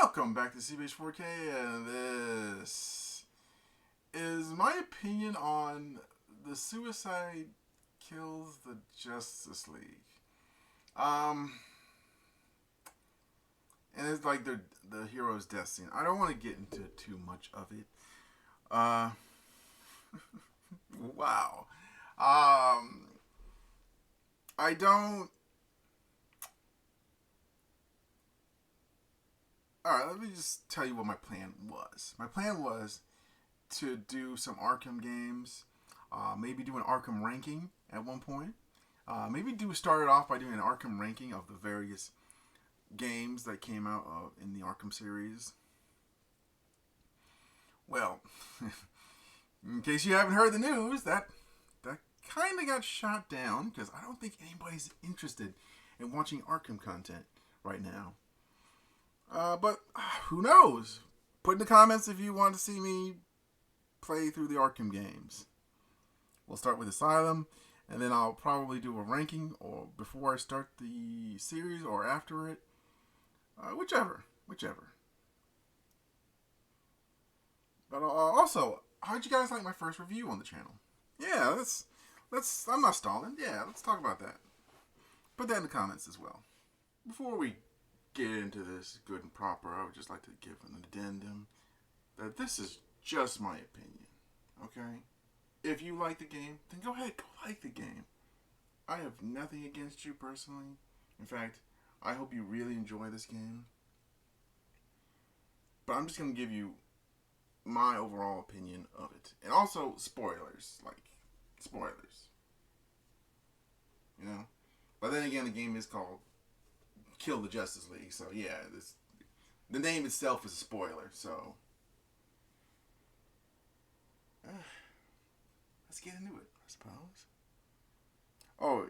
Welcome back to CBH4K, and this is my opinion on the Suicide Kills the Justice League. And it's like the hero's death scene. I don't want to get into too much of it. Wow. I don't. Alright, let me just tell you what my plan was. My plan was to do some Arkham games, maybe do an Arkham ranking at one point. Maybe start it off by doing an Arkham ranking of the various games that came out in the Arkham series. Well, in case you haven't heard the news, that kind of got shot down because I don't think anybody's interested in watching Arkham content right now. But who knows? Put in the comments if you want to see me play through the Arkham games. We'll start with Asylum, and then I'll probably do a ranking or before I start the series or after it. Whichever. But also, how'd you guys like my first review on the channel? Yeah, let's. I'm not stalling. Yeah, let's talk about that. Put that in the comments as well. Before we get into this good and proper, I would just like to give an addendum that this is just my opinion. Okay? If you like the game, then go ahead, go like the game. I have nothing against you personally. In fact, I hope you really enjoy this game. But I'm just going to give you my overall opinion of it. And also, spoilers. Spoilers. You know? But then again, the game is called Kill the Justice League. So, yeah, the name itself is a spoiler. So, let's get into it, I suppose. Oh,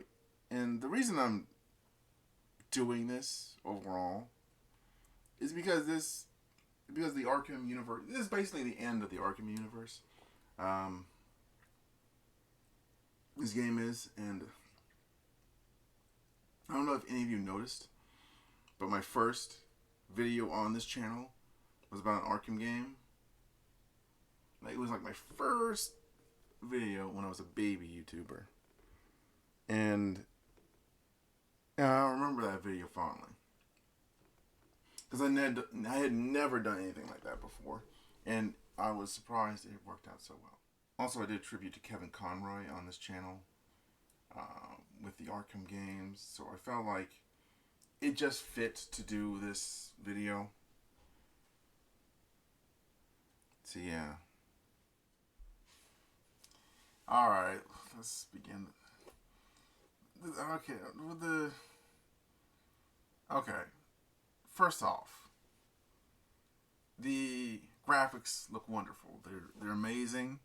and the reason I'm doing this overall is because the Arkham universe, this is basically the end of the Arkham universe. This game is, and I don't know if any of you noticed, but my first video on this channel was about an Arkham game. It was like my first video when I was a baby YouTuber. And I remember that video fondly. Because I had never done anything like that before. And I was surprised it worked out so well. Also, I did tribute to Kevin Conroy on this channel with the Arkham games. So I felt like it just fit to do this video. So yeah. Alright, let's begin. Okay. First off, the graphics look wonderful. They're amazing.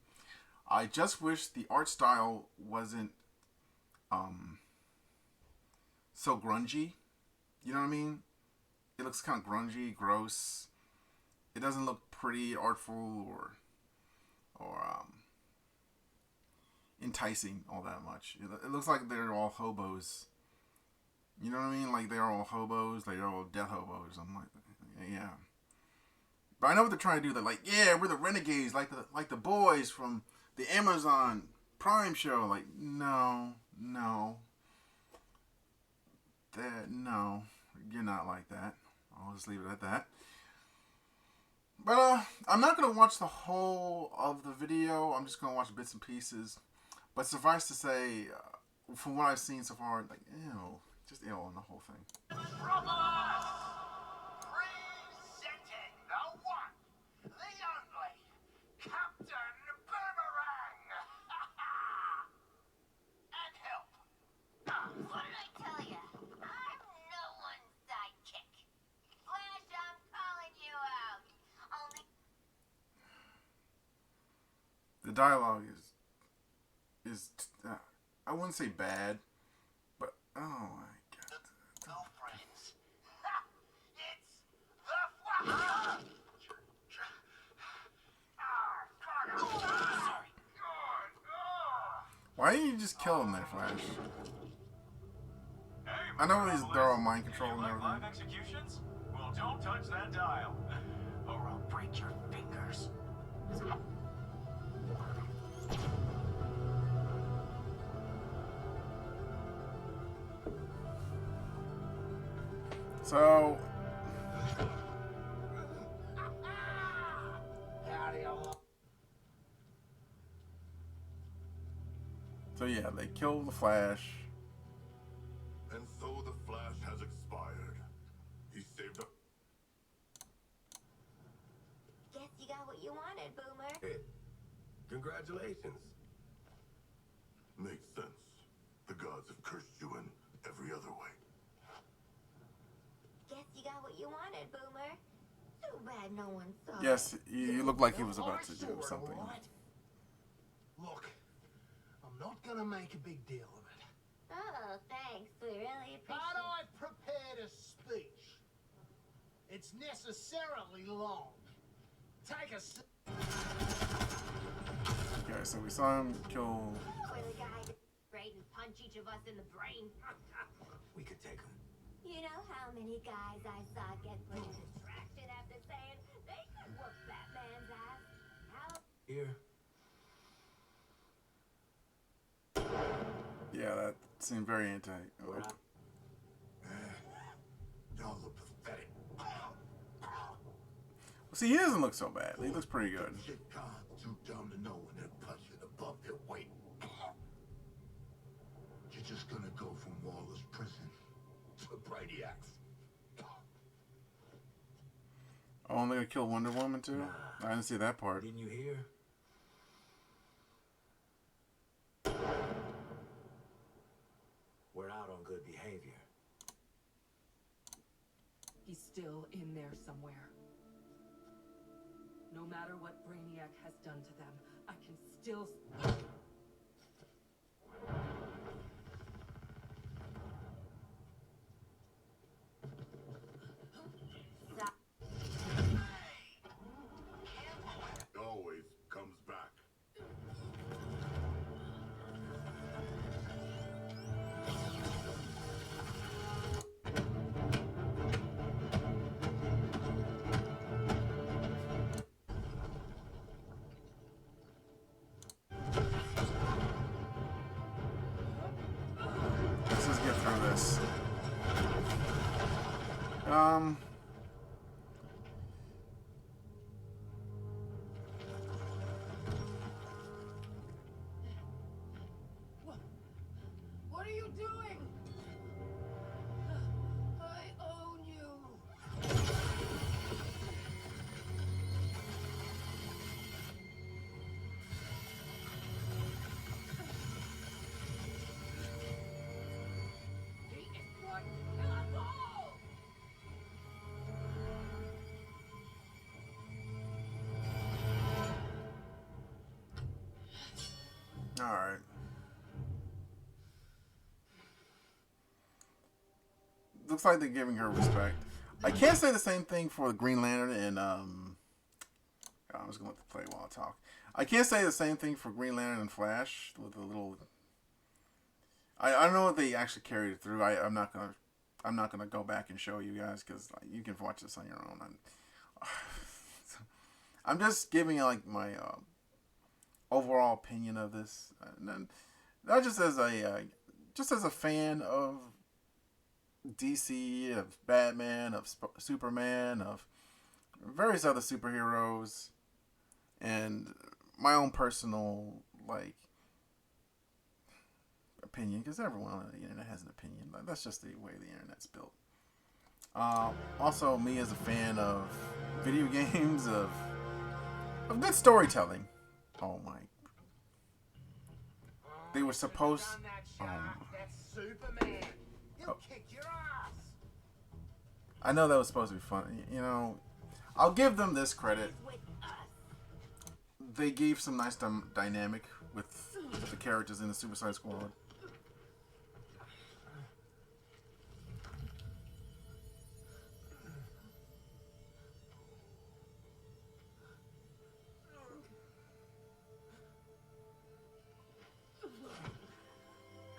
I just wish the art style wasn't so grungy. You know what I mean? It looks kind of grungy, gross. It doesn't look pretty, artful, or enticing all that much. It looks like they're all hobos. You know what I mean? Like they're all hobos, like they're all death hobos. I'm like, yeah. But I know what they're trying to do. They're like, yeah, we're the renegades, like the boys from the Amazon Prime show. Like, no, you're not like that. I'll just leave it at that. But I'm not gonna watch the whole of the video. I'm just gonna watch bits and pieces. But suffice to say, from what I've seen so far, like, ew. Just ill on the whole thing. From us, presenting the one, the only, Captain Boomerang! And help! What did I tell you? I'm no one's sidekick. Flash, I'm calling you out. Only The dialogue is I wouldn't say bad, but oh my god. No friends. It's the Flash! Sorry. Why didn't you just kill him there, Flash? I know they're all mind control and everything. Live executions? Well, don't touch that dial. So, Howdy, all. so yeah, they kill the Flash. And so the Flash has expired. He saved up. Guess you got what you wanted, Boomer. Hey, congratulations. Makes sense. The gods have cursed you in every other way. Guess you got what you wanted, Boomer. Too bad no one saw Yes, it. he looked like he was about to do something. Look, I'm not gonna make a big deal of it. Oh, thanks. We really But appreciate it. I've prepared a speech. It's necessarily long. Take a sip. Okay, so we saw him kill. Or the guy that sprayed and punch each of us in the brain. We could take him. You know how many guys I saw get put into traction after saying they could whoop Batman's ass? How Here. Yeah, that seemed very anti. Y'all look pathetic. See, he doesn't look so bad. He looks pretty good. Shit gods too dumb to know when they're punching above their weight. You're just gonna go from Waller's prison to Brainiac's. Oh, and they're gonna kill Wonder Woman too? I didn't see that part. Didn't you hear? We're out on good behavior. He's still in there somewhere. No matter what Brainiac has done to them, I can still... Always comes back. Let's just get through this. What are you doing? I own you. He is going to kill us all! Alright. Looks like they're giving her respect. I can't say the same thing for Green Lantern and I'm just gonna let the play while I talk. I can't say the same thing for Green Lantern and Flash with a little. I don't know if they actually carried it through. I'm not gonna go back and show you guys because you can watch this on your own. I'm just giving like my overall opinion of this, and then not just as a fan of DC, of Batman, of Superman, of various other superheroes, and my own personal like opinion, because everyone on the internet has an opinion. Like, that's just the way the internet's built. Also, me as a fan of video games, of good storytelling. Oh my! They were supposed. Done that, Oh. Shark. That's Superman. He'll Oh. kick your ass. I know that was supposed to be fun. You know, I'll give them this credit. with us? They gave some nice dynamic with the characters in the Suicide Squad.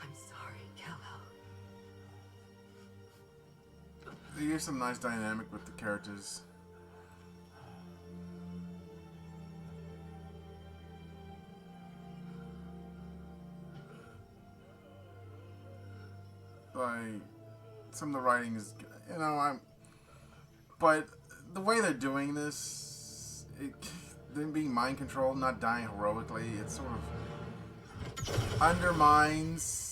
I'm sorry, Kal-El. They gave some nice dynamic with the characters. Like, some of the writing is, you know, but the way they're doing this, them being mind controlled, not dying heroically, it sort of undermines.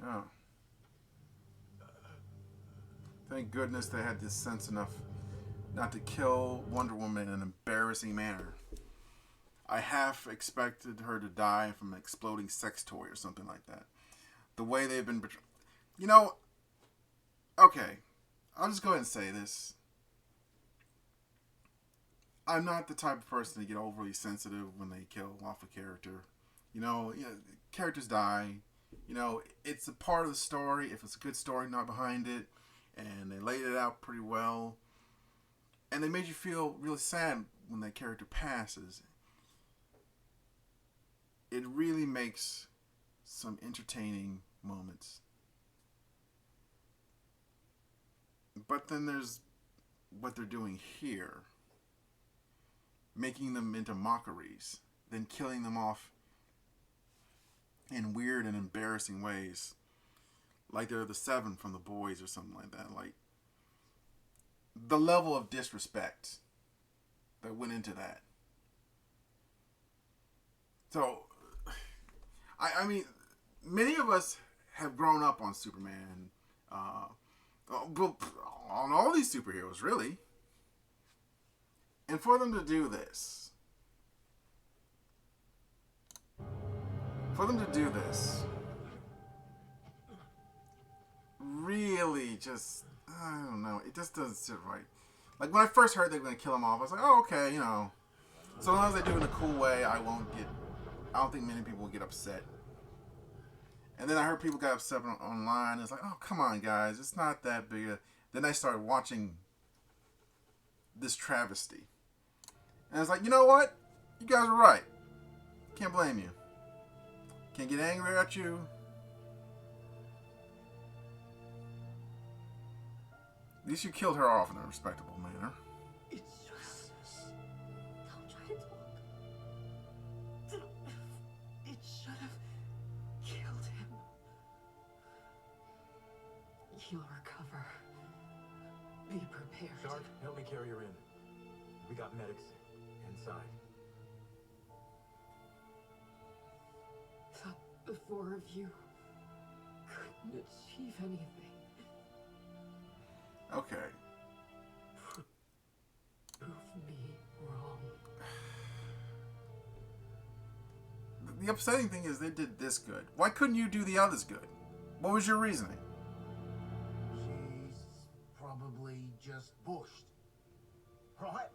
Oh. Thank goodness they had this sense enough not to kill Wonder Woman in an embarrassing manner. I half expected her to die from an exploding sex toy or something like that. The way they've been you know, okay, I'll just go ahead and say this. I'm not the type of person to get overly sensitive when they kill off a character. You know, characters die. You know, it's a part of the story. If it's a good story, not behind it, and they laid it out pretty well, and they made you feel really sad when that character passes, it really makes some entertaining moments. But then there's what they're doing here, making them into mockeries, then killing them off in weird and embarrassing ways, like they're the Seven from The Boys or something like that. Like, the level of disrespect that went into that. So, I mean, many of us have grown up on Superman, on all these superheroes, really. And for them to do this, really just, I don't know, it just doesn't sit right. Like, when I first heard they were going to kill him off, I was like, oh, okay, you know. So long as they do it in a cool way, I don't think many people will get upset. And then I heard people got upset online. It's like, oh, come on, guys, it's not that big. Then I started watching this travesty. And it's like, you know what? You guys are right. Can't blame you. Can't get angry at you. At least you killed her off in a respectable manner. It's just... Don't try to talk. It should have killed him. He'll recover. Be prepared. Shark, help me carry her in. We got medics inside. The four of you couldn't achieve anything. Okay. Prove me wrong. The upsetting thing is they did this good. Why couldn't you do the others good? What was your reasoning? She's probably just bushed. Right?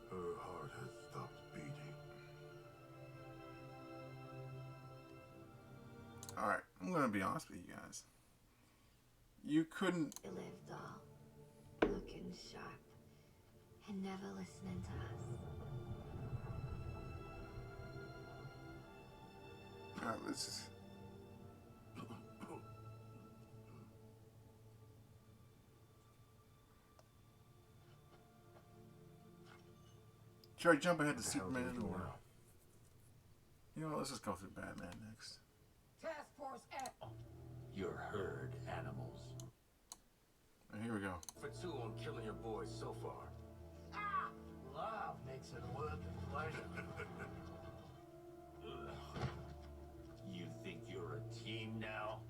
Her heart has stopped beating. Alright, I'm going to be honest with you guys. You couldn't... They lived all looking sharp and never listening to us. Alright, let's just... Should I jump ahead to Superman or... You know what, let's just go through Batman next. Task Force at... Your herd animals. And here we go. For two on killing your boys so far. Ah! Love makes it worth the pleasure. You think you're a team now?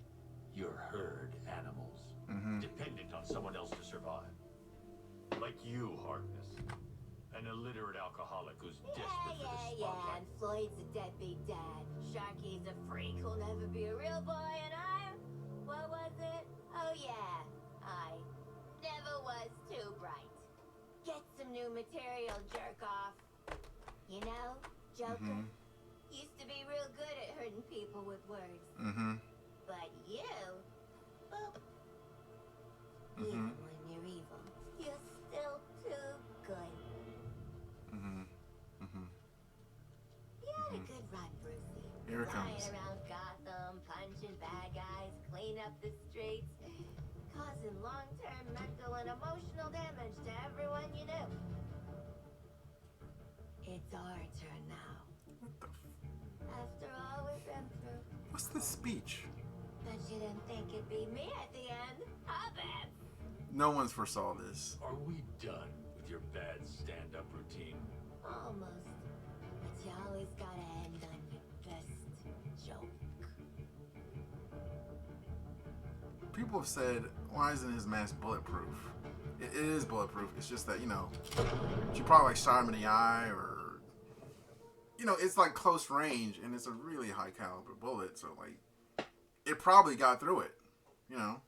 Your herd animals. Dependent on someone else to survive. Like you, Harkness. An illiterate alcoholic who's desperate for the spotlight. And Floyd's a deadbeat dad. Sharky's a freak who'll never be a real boy, and what was it? Oh yeah, I never was too bright. Get some new material, jerk off. You know, Joker used to be real good at hurting people with words. But you, boop. Even when you're evil, you're still too good. Here it Flying comes. around Gotham, punching bad guys, clean up the streets, causing long-term mental and emotional damage to everyone you knew. It's our turn now. What the? After all we've been through. What's this speech? Bet you didn't think it'd be me at the end, huh, Beth? No one's foresaw this. Are we done with your bad stand-up routine? Almost. But you always gotta end on your best joke. People have said, why isn't his mask bulletproof? It is bulletproof. It's just that, you know, she probably shot him in the eye, or, you know, it's like close range and it's a really high caliber bullet. So, like, it probably got through it, you know.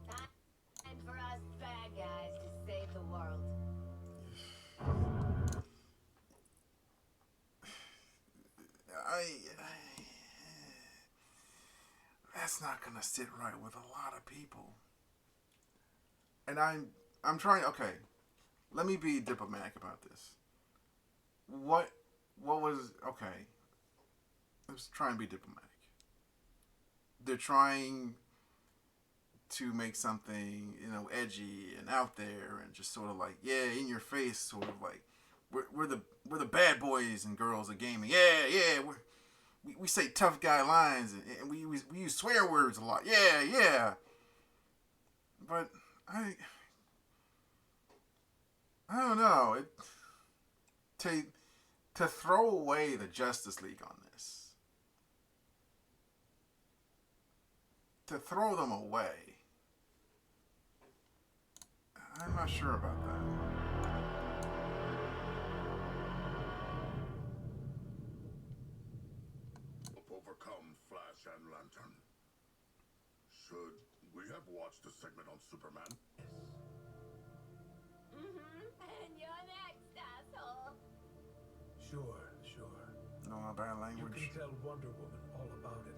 Time for us bad guys to save the world. That's not gonna sit right with a lot of people. And I'm trying. Okay, let me be diplomatic about this. What was okay? Let's try and be diplomatic. They're trying to make something, you know, edgy and out there, and just sort of like, yeah, in your face, sort of like, we're the bad boys and girls of gaming. Yeah, we say tough guy lines, and we use swear words a lot. Yeah. But I don't know. To throw away the Justice League on this, to throw them away, I'm not sure about that. Overcome Flash and Lantern. Should we have watched the segment on Superman? And you're next, asshole. Sure. No bad You language. can tell Wonder Woman all about it.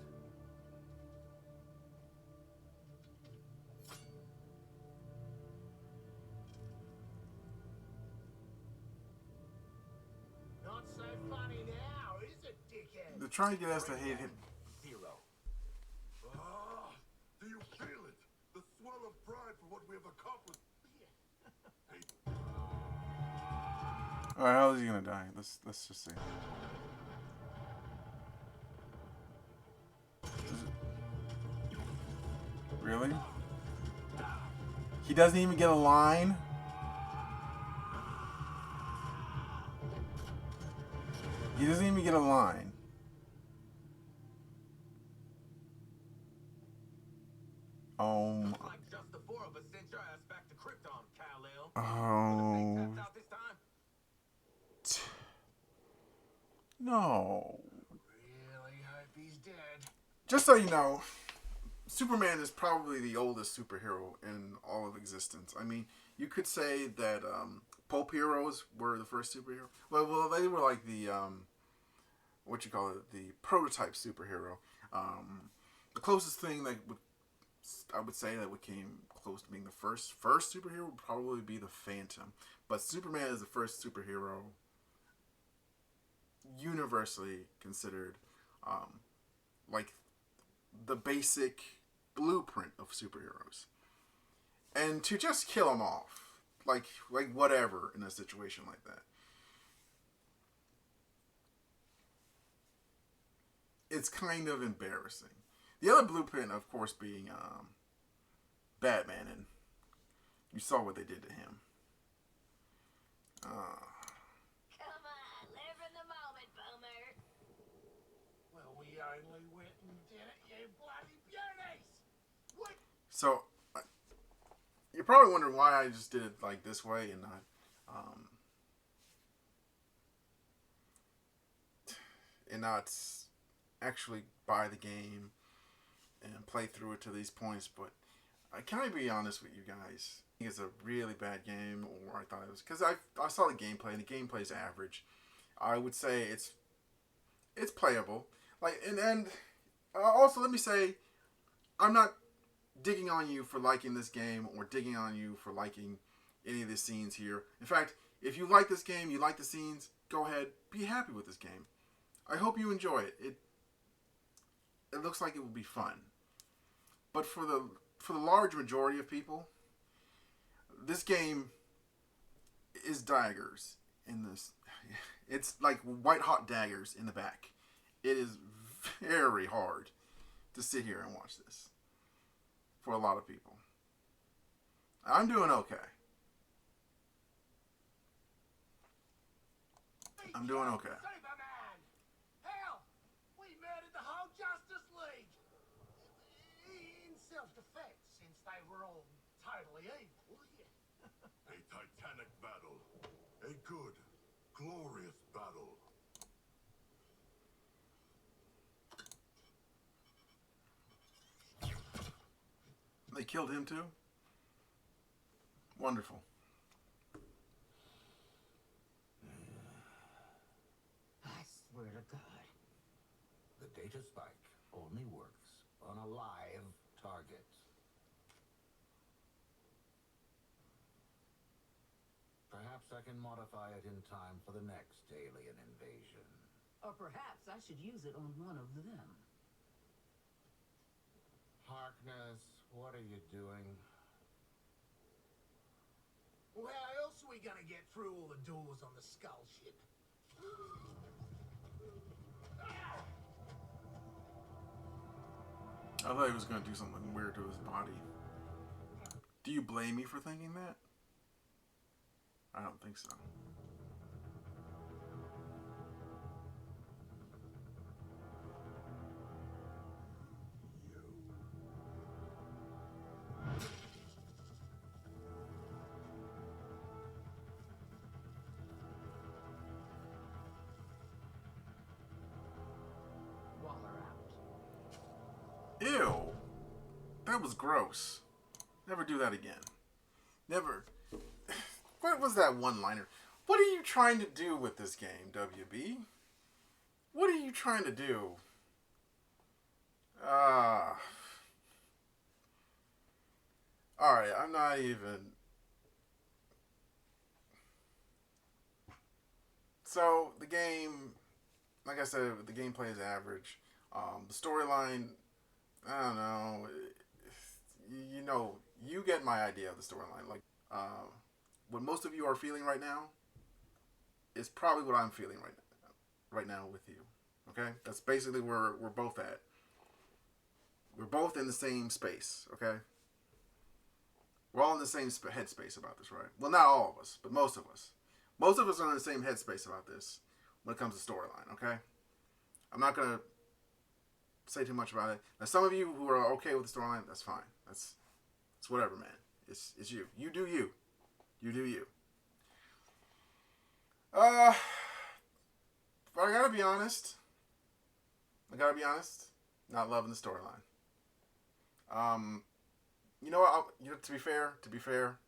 Not so funny now, is it, dickhead? They're trying to get us to hate him. Zero. Ah, do you feel it? The swell of pride for what we have accomplished. All right, how is he gonna die? Let's just see. Really? He doesn't even get a line? He doesn't even get a line. Looks like just the four of us sent your ass back to Krypton, Kal-El. Oh. Tapped out this time. No. Really hope he's dead. Just so you know, Superman is probably the oldest superhero in all of existence. I mean, you could say that pulp heroes were the first superhero. Well, they were like the the prototype superhero. The closest thing I would say that came close to being the first superhero would probably be the Phantom. But Superman is the first superhero universally considered like the basic blueprint of superheroes. And to just kill him off, like whatever, in a situation like that, it's kind of embarrassing. The other blueprint, of course, being Batman, and you saw what they did to him. Come on, live in the moment, Boomer. Well, we only went and did it, you bloody beauties! What? So, you're probably wondering why I just did it like this way and not actually buy the game and play through it to these points. But can I be honest with you guys? I think it's a really bad game, or I thought it was, because I saw the gameplay and the gameplay is average. I would say it's playable. Like and also let me say, I'm not digging on you for liking this game or digging on you for liking any of the scenes here. In fact, If you like this game, you like the scenes, go ahead, be happy with this game. I hope you enjoy it. It looks like it will be fun. But for the large majority of people, this game is daggers in this. It's like white hot daggers in the back. It is very hard to sit here and watch this for a lot of people. I'm doing okay. I'm doing okay. Superman! Hell, we murdered the whole Justice League! In self-defense, since they were all totally evil, yeah. A titanic battle. A good, glorious battle. They killed him too? Wonderful. I swear to God. The data spike only works on a live target. Perhaps I can modify it in time for the next alien invasion. Or perhaps I should use it on one of them. Harkness, what are you doing? Well, how else are we gonna get through all the doors on the Skull ship? I thought he was going to do something weird to his body. Do you blame me for thinking that? I don't think so. Waller out. Ew. That was gross. Never do that again. Never. What was that one-liner? What are you trying to do with this game, WB? What are you trying to do? Alright, I'm not even... So, the game, like I said, the gameplay is average. The storyline, I don't know. You know, you get my idea of the storyline. Like, what most of you are feeling right now is probably what I'm feeling right now with you. Okay? That's basically where we're both at. We're both in the same space, okay? We're all in the same headspace about this, right? Well, not all of us, but most of us. Most of us are in the same headspace about this when it comes to storyline, okay? I'm not going to say too much about it. Now, some of you who are okay with the storyline, that's fine. It's whatever, man. It's you. You do you. You do you. But I gotta be honest. Not loving the storyline. You know what? To be fair,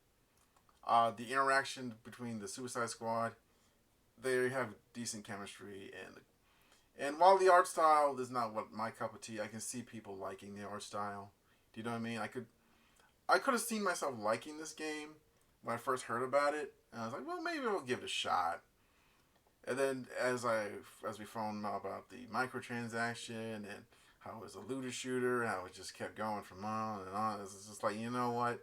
the interaction between the Suicide Squad, they have decent chemistry, and while the art style is not what my cup of tea, I can see people liking the art style. Do you know what I mean? I could have seen myself liking this game when I first heard about it, and I was like, well, maybe I'll give it a shot. And then as we found out about the microtransaction and how it was a looter shooter, and how it just kept going from on and on, it's just like, you know what?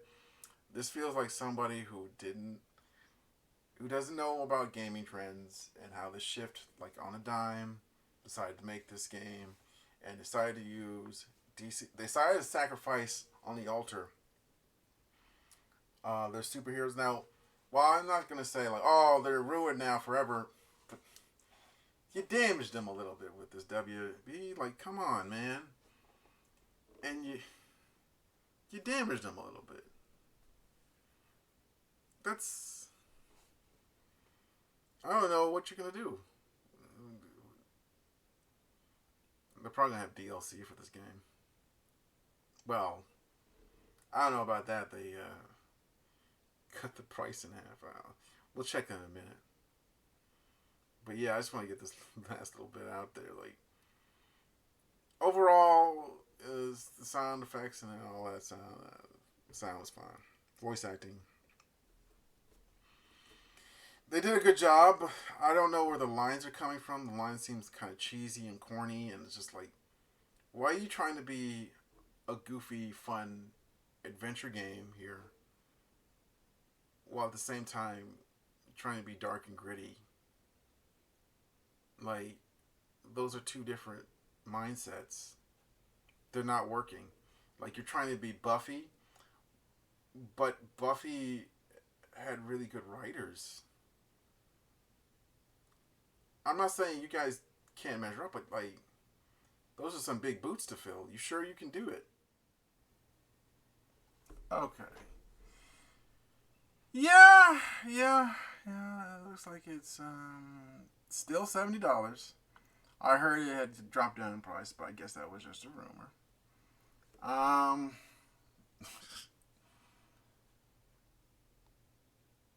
This feels like somebody who doesn't know about gaming trends and how the shift, like on a dime, decided to make this game and decided to use DC. They decided to sacrifice on the altar their superheroes. Now, while I'm not gonna say like, oh, they're ruined now forever, but you damaged them a little bit with this WB. Like, come on, man, and you damaged them a little bit. I don't know what you're gonna do. They're probably gonna have DLC for this game. Well, I don't know about that. They cut the price in half. We'll check in a minute. But yeah, I just want to get this last little bit out there. Like, overall, is the sound effects and all that sound was fine. Voice acting, They did a good job. I don't know where the lines are coming from. The line seems kind of cheesy and corny, and it's just like, why are you trying to be a goofy, fun adventure game here, while at the same time trying to be dark and gritty? Like, those are two different mindsets. They're not working. Like, you're trying to be Buffy, but Buffy had really good writers. I'm not saying you guys can't measure up, but like, those are some big boots to fill. You sure you can do it? Okay. Yeah. It looks like it's still $70. I heard it had dropped down in price, but I guess that was just a rumor.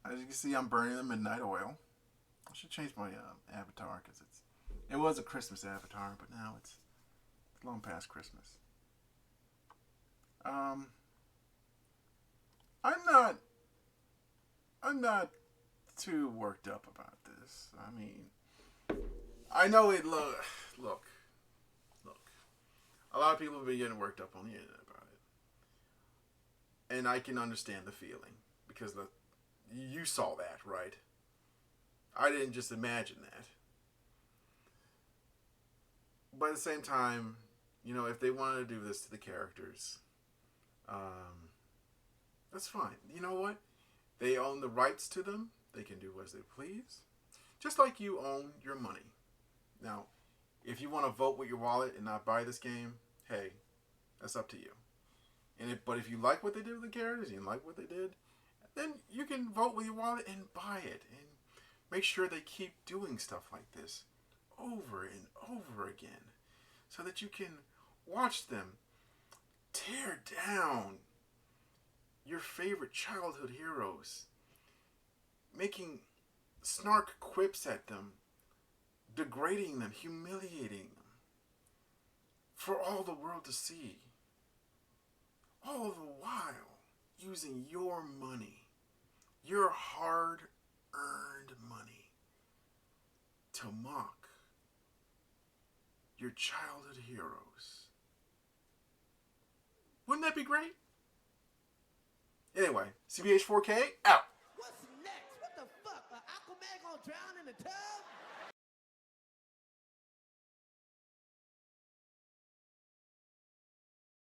As you can see, I'm burning the midnight oil. I should change my avatar because it was a Christmas avatar, but now it's long past Christmas. I'm not too worked up about this. I mean, I know it look. A lot of people have been getting worked up on the internet about it, and I can understand the feeling because you saw that, right? I didn't just imagine that. But at the same time, you know, if they wanted to do this to the characters, that's fine. You know what? They own the rights to them. They can do as they please. Just like you own your money. Now, if you want to vote with your wallet and not buy this game, hey, that's up to you. But if you like what they did with the characters, and you like what they did, then you can vote with your wallet and buy it. And make sure they keep doing stuff like this over and over again so that you can watch them tear down your favorite childhood heroes, making snark quips at them, degrading them, humiliating them for all the world to see. All the while using your money, your hard-earned money, to mock your childhood heroes. Wouldn't that be great? Anyway, CBH 4K out. What's next? What the fuck? Aquaman gonna drown in the tub?